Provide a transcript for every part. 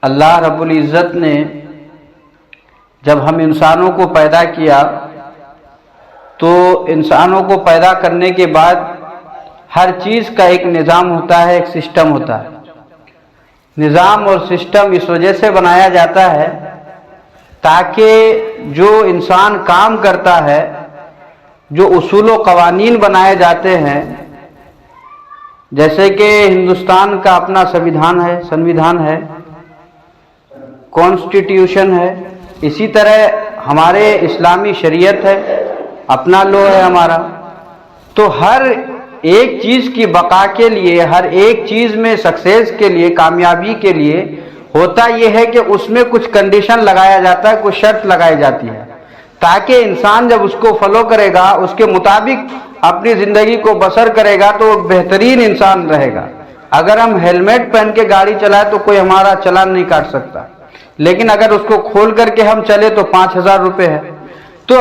اللہ رب العزت نے جب ہم انسانوں کو پیدا کیا تو انسانوں کو پیدا کرنے کے بعد ہر چیز کا ایک نظام ہوتا ہے، ایک سسٹم ہوتا ہے۔ نظام اور سسٹم اس وجہ سے بنایا جاتا ہے تاکہ جو انسان کام کرتا ہے، جو اصول و قوانین بنائے جاتے ہیں، جیسے کہ ہندوستان کا اپنا سنویدھان ہے، کانسٹیٹیوشن ہے، اسی طرح ہمارے اسلامی شریعت ہے، اپنا لا ہے ہمارا۔ تو ہر ایک چیز کی بقا کے لیے، ہر ایک چیز میں سکسیس کے لیے، کامیابی کے لیے ہوتا یہ ہے کہ اس میں کچھ کنڈیشن لگایا جاتا ہے، کچھ شرط لگائی جاتی ہے تاکہ انسان جب اس کو فالو کرے گا، اس کے مطابق اپنی زندگی کو بسر کرے گا تو وہ بہترین انسان رہے گا۔ اگر ہم ہیلمٹ پہن کے گاڑی چلائے تو کوئی ہمارا چلان نہیں کاٹ سکتا، لیکن اگر اس کو کھول کر کے ہم چلے تو 5,000 روپے ہے۔ تو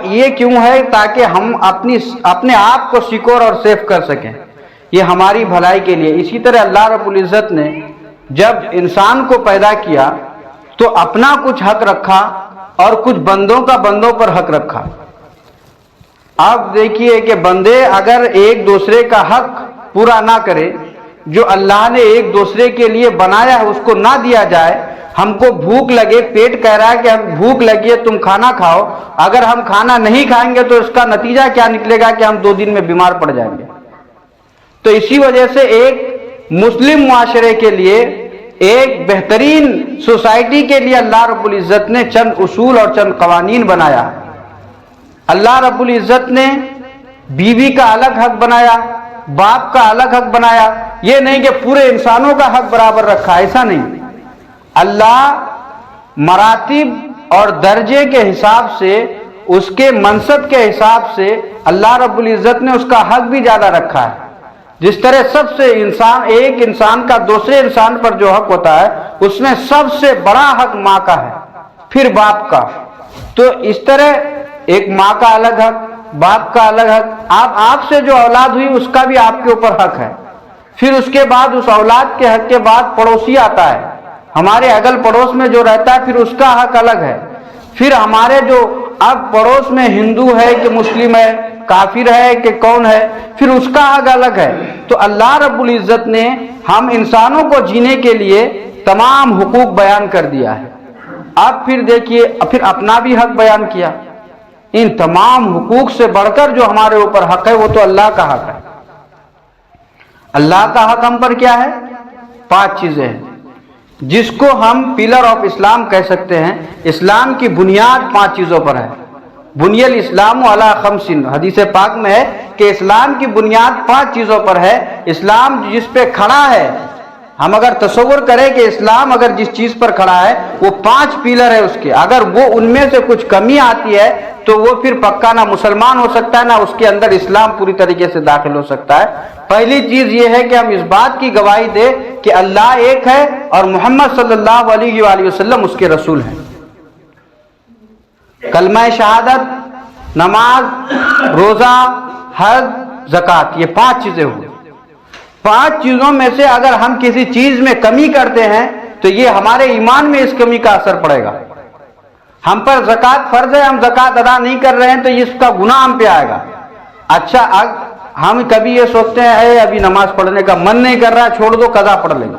یہ کیوں ہے؟ تاکہ ہم اپنے آپ کو سیکور اور سیف کر سکیں، یہ ہماری بھلائی کے لیے۔ اسی طرح اللہ رب العزت نے جب انسان کو پیدا کیا تو اپنا کچھ حق رکھا اور کچھ بندوں کا بندوں پر حق رکھا۔ آپ دیکھیے کہ بندے اگر ایک دوسرے کا حق پورا نہ کرے، جو اللہ نے ایک دوسرے کے لیے بنایا ہے اس کو نہ دیا جائے، ہم کو بھوک لگے، پیٹ کہہ رہا ہے کہ ہم بھوک لگی ہے تم کھانا کھاؤ، اگر ہم کھانا نہیں کھائیں گے تو اس کا نتیجہ کیا نکلے گا کہ ہم 2 دن میں بیمار پڑ جائیں گے۔ تو اسی وجہ سے ایک مسلم معاشرے کے لیے، ایک بہترین سوسائٹی کے لیے اللہ رب العزت نے چند اصول اور چند قوانین بنایا۔ اللہ رب العزت نے بیوی کا الگ حق بنایا، باپ کا الگ حق بنایا، یہ نہیں کہ پورے انسانوں کا حق برابر رکھا، ایسا نہیں۔ اللہ مراتب اور درجے کے حساب سے، اس کے منصب کے حساب سے اللہ رب العزت نے اس کا حق بھی زیادہ رکھا ہے۔ جس طرح سب سے ایک انسان کا دوسرے انسان پر جو حق ہوتا ہے، اس میں سب سے بڑا حق ماں کا ہے، پھر باپ کا۔ تو اس طرح ایک ماں کا الگ حق، باپ کا الگ حق، آپ سے جو اولاد ہوئی اس کا بھی آپ کے اوپر حق ہے۔ پھر اس کے بعد اس اولاد کے حق کے بعد پڑوسی آتا ہے، ہمارے اگل پڑوس میں جو رہتا ہے، پھر اس کا حق الگ ہے۔ پھر ہمارے جو اب پڑوس میں ہندو ہے کہ مسلم ہے، کافر ہے کہ کون ہے، پھر اس کا حق الگ ہے۔ تو اللہ رب العزت نے ہم انسانوں کو جینے کے لیے تمام حقوق بیان کر دیا ہے۔ اب پھر دیکھیے، پھر اپنا بھی حق بیان کیا۔ ان تمام حقوق سے بڑھ کر جو ہمارے اوپر حق ہے وہ تو اللہ کا حق ہے۔ اللہ کا حق ہم پر کیا ہے؟ 5 چیزیں ہیں جس کو ہم پلر آف اسلام کہہ سکتے ہیں۔ اسلام کی بنیاد 5 چیزوں پر ہے۔ بنی الاسلام علی 5، حدیث پاک میں ہے کہ اسلام کی بنیاد 5 چیزوں پر ہے۔ اسلام جس پہ کھڑا ہے، ہم اگر تصور کریں کہ اسلام اگر جس چیز پر کھڑا ہے وہ 5 پیلر ہے اس کے، اگر وہ ان میں سے کچھ کمی آتی ہے تو وہ پھر پکا نہ مسلمان ہو سکتا ہے، نہ اس کے اندر اسلام پوری طریقے سے داخل ہو سکتا ہے۔ پہلی چیز یہ ہے کہ ہم اس بات کی گواہی دیں کہ اللہ ایک ہے اور محمد صلی اللہ علیہ وآلہ وسلم اس کے رسول ہیں۔ کلمہ شہادت، نماز، روزہ، حج، زکوٰۃ، یہ 5 چیزیں ہوئی۔ 5 چیزوں میں سے اگر ہم کسی چیز میں کمی کرتے ہیں تو یہ ہمارے ایمان میں اس کمی کا اثر پڑے گا۔ ہم پر زکوٰۃ فرض ہے، ہم زکوٰۃ ادا نہیں کر رہے ہیں تو اس کا گناہ ہم پہ آئے گا۔ اچھا، ہم کبھی یہ سوچتے ہیں اے ابھی نماز پڑھنے کا من نہیں کر رہا، چھوڑ دو، قضا پڑھ لیں گے۔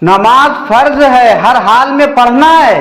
نماز فرض ہے، ہر حال میں پڑھنا ہے،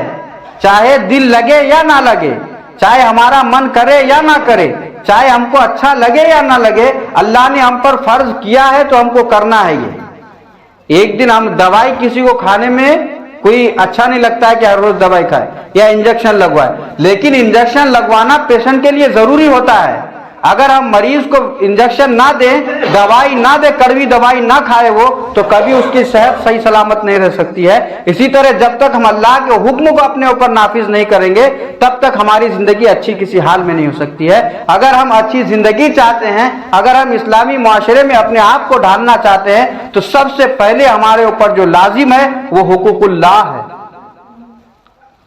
چاہے دل لگے یا نہ لگے، چاہے ہمارا من کرے یا نہ کرے، چاہے ہم کو اچھا لگے یا نہ لگے، اللہ نے ہم پر فرض کیا ہے تو ہم کو کرنا ہے۔ یہ ایک دن ہم دوائی کسی کو کھانے میں کوئی اچھا نہیں لگتا ہے کہ ہر روز دوائی کھائے یا انجیکشن لگوائے، لیکن انجیکشن لگوانا پیشنٹ کے لیے ضروری ہوتا ہے۔ اگر ہم مریض کو انجیکشن نہ دیں، دوائی نہ دے، کڑوی دوائی نہ کھائے وہ، تو کبھی اس کی صحت صحیح سلامت نہیں رہ سکتی ہے۔ اسی طرح جب تک ہم اللہ کے حکم کو اپنے اوپر نافذ نہیں کریں گے تب تک ہماری زندگی اچھی کسی حال میں نہیں ہو سکتی ہے۔ اگر ہم اچھی زندگی چاہتے ہیں، اگر ہم اسلامی معاشرے میں اپنے آپ کو ڈھالنا چاہتے ہیں تو سب سے پہلے ہمارے اوپر جو لازم ہے وہ حقوق اللہ ہے،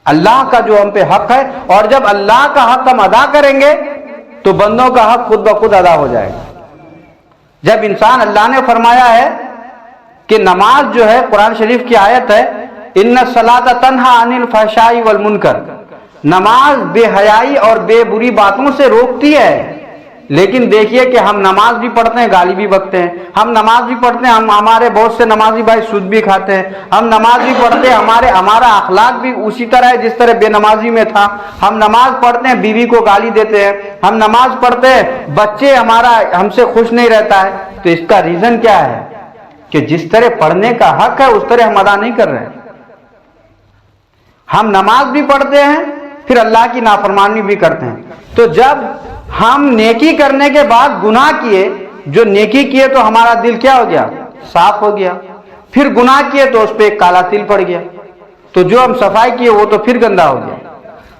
اللہ کا جو ہم پہ حق ہے۔ اور جب اللہ کا حق ہم ادا کریں گے تو بندوں کا حق خود بخود ادا ہو جائے گا۔ جب انسان، اللہ نے فرمایا ہے کہ نماز جو ہے، قرآن شریف کی آیت ہے ان الصلاۃ تنہا عن الفحشاء والمنکر، نماز بے حیائی اور بے بری باتوں سے روکتی ہے۔ لیکن دیکھیے کہ ہم نماز بھی پڑھتے ہیں، گالی بھی بکتے ہیں، ہم نماز بھی پڑھتے ہیں، ہمارے بہت سے نمازی بھائی سود بھی کھاتے ہیں، ہم نماز بھی پڑھتے ہیں، ہمارا اخلاق بھی اسی طرح ہے جس طرح بے نمازی میں تھا، ہم نماز پڑھتے ہیں بیوی کو گالی دیتے ہیں، ہم نماز پڑھتے ہیں بچے ہم سے خوش نہیں رہتا ہے۔ تو اس کا ریزن کیا ہے کہ جس طرح پڑھنے کا حق ہے اس طرح ہم ادا نہیں کر رہے ہیں۔ ہم نماز بھی پڑھتے ہیں پھر اللہ کی نافرمانی بھی کرتے ہیں۔ تو جب ہم نیکی کرنے کے بعد گناہ کیے، جو نیکی کیے تو ہمارا دل کیا ہو گیا؟ صاف ہو گیا۔ پھر گناہ کیے تو اس پہ ایک کالا تل پڑ گیا، تو جو ہم صفائی کیے وہ تو پھر گندا ہو گیا۔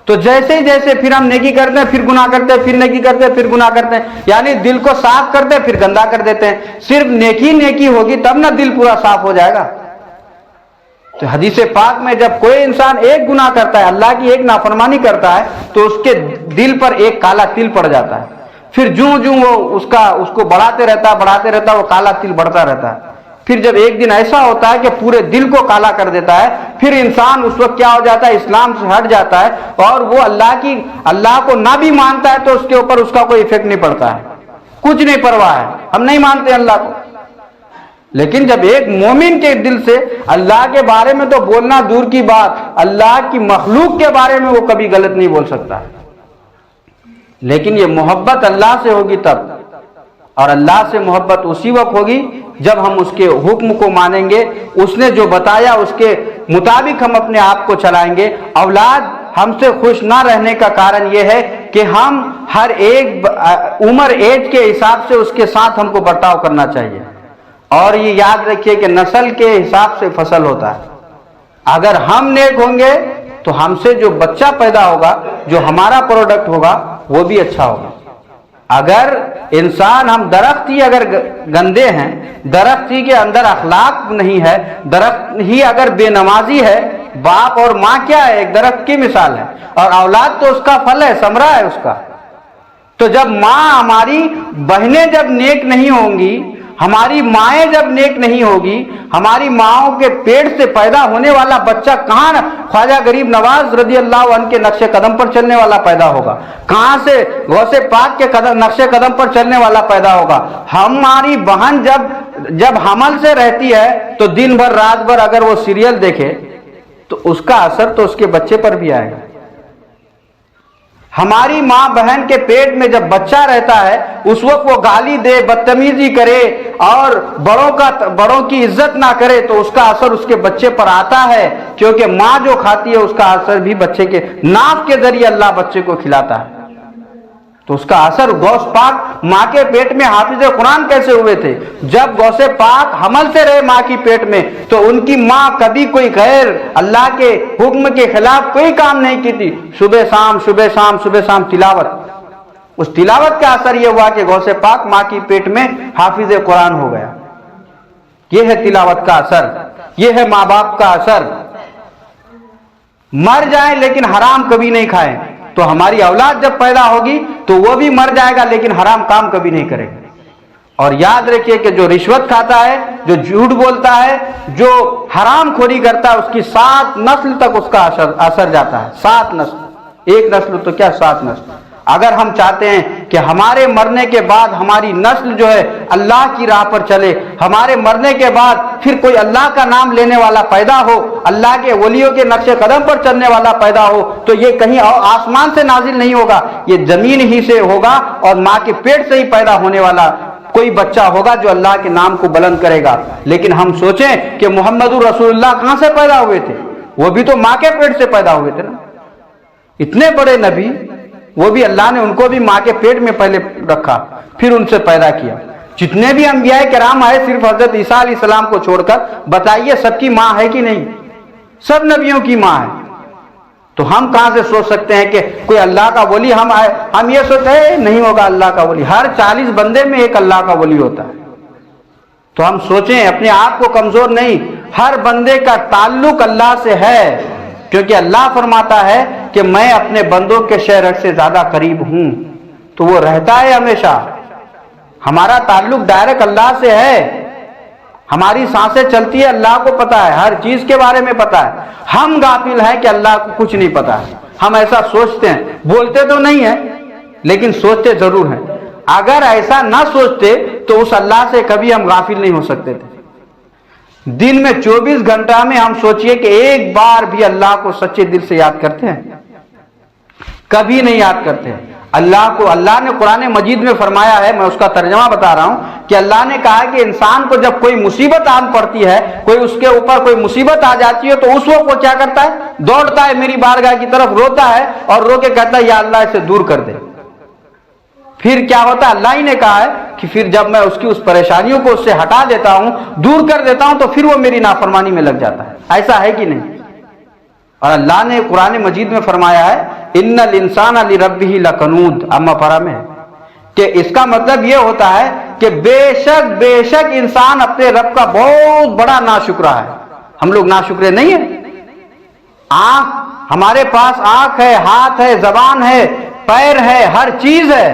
تو جیسے ہی جیسے پھر ہم نیکی کرتے ہیں پھر گناہ کرتے ہیں، پھر نیکی کرتے ہیں پھر گناہ کرتے ہیں، یعنی دل کو صاف کرتے ہیں پھر گندا کر دیتے ہیں۔ صرف نیکی ہوگی تب نہ دل پورا صاف ہو جائے گا۔ تو حدیث پاک میں جب کوئی انسان ایک گناہ کرتا ہے، اللہ کی ایک نافرمانی کرتا ہے، تو اس کے دل پر ایک کالا تل پڑ جاتا ہے۔ پھر جوں وہ اس کو بڑھاتے رہتا ہے، وہ کالا تل بڑھتا رہتا ہے۔ پھر جب ایک دن ایسا ہوتا ہے کہ پورے دل کو کالا کر دیتا ہے، پھر انسان اس وقت کیا ہو جاتا ہے؟ اسلام سے ہٹ جاتا ہے، اور وہ اللہ کو نہ بھی مانتا ہے تو اس کے اوپر اس کا کوئی ایفیکٹ نہیں پڑتا ہے، کچھ نہیں پرواہ ہے، ہم نہیں مانتے اللہ کو۔ لیکن جب ایک مومن کے دل سے اللہ کے بارے میں تو بولنا دور کی بات، اللہ کی مخلوق کے بارے میں وہ کبھی غلط نہیں بول سکتا ہے۔ لیکن یہ محبت اللہ سے ہوگی تب، اور اللہ سے محبت اسی وقت ہوگی جب ہم اس کے حکم کو مانیں گے، اس نے جو بتایا اس کے مطابق ہم اپنے آپ کو چلائیں گے۔ اولاد ہم سے خوش نہ رہنے کا کارن یہ ہے کہ ہم ہر ایک عمر ایج کے حساب سے اس کے ساتھ ہم کو برتاؤ کرنا چاہیے۔ اور یہ یاد رکھیے کہ نسل کے حساب سے فصل ہوتا ہے۔ اگر ہم نیک ہوں گے تو ہم سے جو بچہ پیدا ہوگا، جو ہمارا پروڈکٹ ہوگا، وہ بھی اچھا ہوگا۔ اگر انسان ہم درخت ہی اگر گندے ہیں، درخت ہی کے اندر اخلاق نہیں ہے، درخت ہی اگر بے نمازی ہے، باپ اور ماں کیا ہے؟ ایک درخت کی مثال ہے، اور اولاد تو اس کا پھل ہے، ثمرہ ہے اس کا۔ تو جب ماں ہماری بہنیں جب نیک نہیں ہوں گی، ہماری مائیں جب نیک نہیں ہوگی، ہماری ماؤں کے پیٹ سے پیدا ہونے والا بچہ کہاں خواجہ غریب نواز رضی اللہ عنہ کے نقش قدم پر چلنے والا پیدا ہوگا؟ کہاں سے غوث پاک کے نقش قدم پر چلنے والا پیدا ہوگا؟ ہماری بہن جب حمل سے رہتی ہے تو دن بھر رات بھر اگر وہ سیریل دیکھے تو اس کا اثر تو اس کے بچے پر بھی آئے گا۔ ہماری ماں بہن کے پیٹ میں جب بچہ رہتا ہے اس وقت وہ گالی دے، بدتمیزی کرے اور بڑوں کی عزت نہ کرے تو اس کا اثر اس کے بچے پر آتا ہے، کیونکہ ماں جو کھاتی ہے اس کا اثر بھی بچے کے ناف کے ذریعے اللہ بچے کو کھلاتا ہے۔ تو اس کا اثر غوث پاک ماں کے پیٹ میں حافظ قرآن کیسے ہوئے تھے؟ جب غوث پاک حمل سے رہے ماں کی پیٹ میں تو ان کی ماں کبھی کوئی غیر اللہ کے حکم کے خلاف کوئی کام نہیں کی تھی۔ صبح شام تلاوت، اس تلاوت کا اثر یہ ہوا کہ غوث پاک ماں کی پیٹ میں حافظ قرآن ہو گیا۔ یہ ہے تلاوت کا اثر، یہ ہے ماں باپ کا اثر۔ مر جائیں لیکن حرام کبھی نہیں کھائیں، تو ہماری اولاد جب پیدا ہوگی تو وہ بھی مر جائے گا لیکن حرام کام کبھی نہیں کرے گا۔ اور یاد رکھیے کہ جو رشوت کھاتا ہے، جو جھوٹ بولتا ہے، جو حرام خوری کرتا ہے، اس کی 7 نسل تک اس کا اثر جاتا ہے۔ 7 نسل، ایک نسل تو کیا 7 نسل۔ اگر ہم چاہتے ہیں کہ ہمارے مرنے کے بعد ہماری نسل جو ہے اللہ کی راہ پر چلے، ہمارے مرنے کے بعد پھر کوئی اللہ کا نام لینے والا پیدا ہو، اللہ کے ولیوں کے نقش قدم پر چلنے والا پیدا ہو، تو یہ کہیں آسمان سے نازل نہیں ہوگا، یہ زمین ہی سے ہوگا، اور ماں کے پیٹ سے ہی پیدا ہونے والا کوئی بچہ ہوگا جو اللہ کے نام کو بلند کرے گا۔ لیکن ہم سوچیں کہ محمد رسول اللہ کہاں سے پیدا ہوئے تھے؟ وہ بھی تو ماں کے پیٹ سے پیدا ہوئے تھے نا۔ اتنے بڑے نبی، وہ بھی اللہ نے ان کو بھی ماں کے پیٹ میں پہلے رکھا، پھر ان سے پیدا کیا۔ جتنے بھی انبیاء کرام آئے صرف حضرت عیسیٰ علیہ السلام کو چھوڑ کر، بتائیے سب کی ماں ہے کہ نہیں؟ سب نبیوں کی ماں ہے۔ تو ہم کہاں سے سوچ سکتے ہیں کہ کوئی اللہ کا ولی ہم یہ سوچتے ہیں نہیں ہوگا اللہ کا ولی؟ ہر 40 بندے میں ایک اللہ کا ولی ہوتا ہے۔ تو ہم سوچیں، اپنے آپ کو کمزور نہیں، ہر بندے کا تعلق اللہ سے ہے، کیونکہ اللہ فرماتا ہے کہ میں اپنے بندوں کے شہر سے زیادہ قریب ہوں، تو وہ رہتا ہے ہمیشہ۔ ہمارا تعلق ڈائریکٹ اللہ سے ہے، ہماری سانسیں چلتی ہے اللہ کو پتا ہے، ہر چیز کے بارے میں پتا ہے. ہم غافل ہیں کہ اللہ کو کچھ نہیں پتا ہے. ہم ایسا سوچتے ہیں، بولتے تو نہیں ہیں لیکن سوچتے ضرور ہیں. اگر ایسا نہ سوچتے تو اس اللہ سے کبھی ہم غافل نہیں ہو سکتے تھے. دن میں 24 گھنٹہ میں ہم سوچئے کہ ایک بار بھی اللہ کو سچے دل سے یاد کرتے ہیں؟ کبھی نہیں یاد کرتے. اللہ کو اللہ نے قرآن مجید میں فرمایا ہے، میں اس کا ترجمہ بتا رہا ہوں کہ اللہ نے کہا کہ انسان کو جب کوئی مصیبت آن پڑتی ہے، کوئی اس کے اوپر کوئی مصیبت آ جاتی ہے تو اس وقت وہ کیا کرتا ہے؟ دوڑتا ہے میری بارگاہ کی طرف، روتا ہے اور رو کے کہتا ہے یا اللہ اسے دور کر دے. پھر کیا ہوتا ہے؟ اللہ ہی نے کہا ہے کہ پھر جب میں اس کی اس پریشانیوں کو اس سے ہٹا دیتا ہوں، دور کر دیتا ہوں، تو پھر وہ میری نافرمانی میں لگ جاتا ہے. ایسا ہے کہ نہیں؟ اور اللہ نے قرآن مجید میں فرمایا ہے ان الانسان لربہ لکنود، اما پارہ میں، کہ اس کا مطلب یہ ہوتا ہے کہ بے شک انسان اپنے رب کا بہت بڑا ناشکرہ ہے. ہم لوگ ناشکرے نہیں ہیں. آنکھ، ہمارے پاس آنکھ ہے، ہاتھ ہے، زبان ہے، پیر ہے، ہر چیز ہے.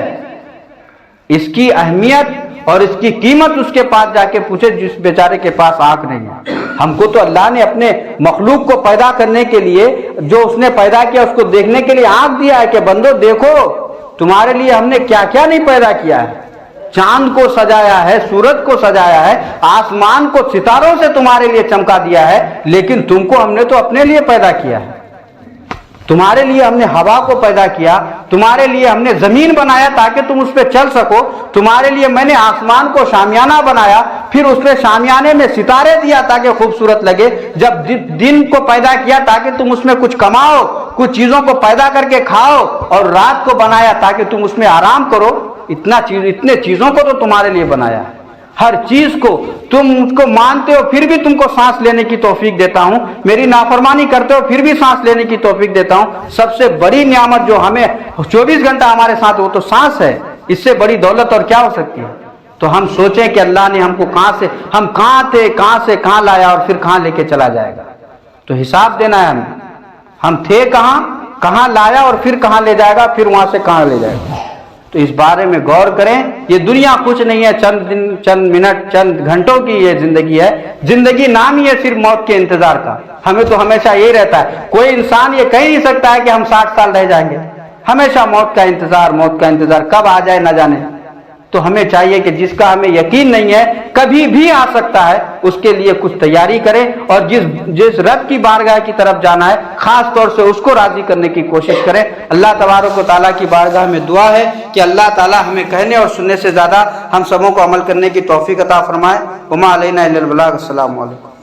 اس کی اہمیت اور اس کی قیمت اس کے پاس جا کے پوچھے جس بیچارے کے پاس آنکھ نہیں ہے. ہم کو تو اللہ نے اپنے مخلوق کو پیدا کرنے کے لیے، جو اس نے پیدا کیا اس کو دیکھنے کے لیے آنکھ دیا ہے کہ بندو دیکھو تمہارے لیے ہم نے کیا کیا نہیں پیدا کیا ہے. چاند کو سجایا ہے، سورج کو سجایا ہے، آسمان کو ستاروں سے تمہارے لیے چمکا دیا ہے، لیکن تم کو ہم نے تو اپنے لیے پیدا کیا ہے. تمہارے لیے ہم نے ہوا کو پیدا کیا، تمہارے لیے ہم نے زمین بنایا تاکہ تم اس پہ چل سکو، تمہارے لیے میں نے آسمان کو شامیانہ بنایا، پھر اس پہ شامیانے میں ستارے دیا تاکہ خوبصورت لگے، جب دن کو پیدا کیا تاکہ تم اس میں کچھ کماؤ، کچھ چیزوں کو پیدا کر کے کھاؤ، اور رات کو بنایا تاکہ تم اس میں آرام کرو. اتنے چیزوں کو تو تمہارے لیے بنایا ہے. ہر چیز کو تم مجھ کو مانتے ہو پھر بھی تم کو سانس لینے کی توفیق دیتا ہوں، میری نافرمانی کرتے ہو پھر بھی سانس لینے کی توفیق دیتا ہوں. سب سے بڑی نعمت جو ہمیں 24 گھنٹہ ہمارے ساتھ وہ تو سانس ہے. اس سے بڑی دولت اور کیا ہو سکتی ہے؟ تو ہم سوچیں کہ اللہ نے ہم کو ہم کہاں تھے، کہاں سے کہاں لایا اور پھر کہاں لے کے چلا جائے گا. تو حساب دینا ہے ہمیں. ہم تھے کہاں لایا اور پھر کہاں لے جائے گا، پھر وہاں سے کہاں لے جائے گا. تو اس بارے میں غور کریں. یہ دنیا کچھ نہیں ہے، چند دن، چند منٹ، چند گھنٹوں کی یہ زندگی ہے. زندگی نام ہی ہے صرف موت کے انتظار کا. ہمیں تو ہمیشہ یہی رہتا ہے. کوئی انسان یہ کہہ نہیں سکتا ہے کہ ہم 60 سال رہ جائیں گے. ہمیشہ موت کا انتظار کب آ جائے نہ جانے. تو ہمیں چاہیے کہ جس کا ہمیں یقین نہیں ہے کبھی بھی آ سکتا ہے، اس کے لیے کچھ تیاری کریں، اور جس رب کی بارگاہ کی طرف جانا ہے خاص طور سے اس کو راضی کرنے کی کوشش کریں. اللہ تبارک و تعالیٰ کی بارگاہ میں دعا ہے کہ اللہ تعالیٰ ہمیں کہنے اور سننے سے زیادہ ہم سبوں کو عمل کرنے کی توفیق عطا فرمائے. وما علینا الا البلاغ. السلام علیکم.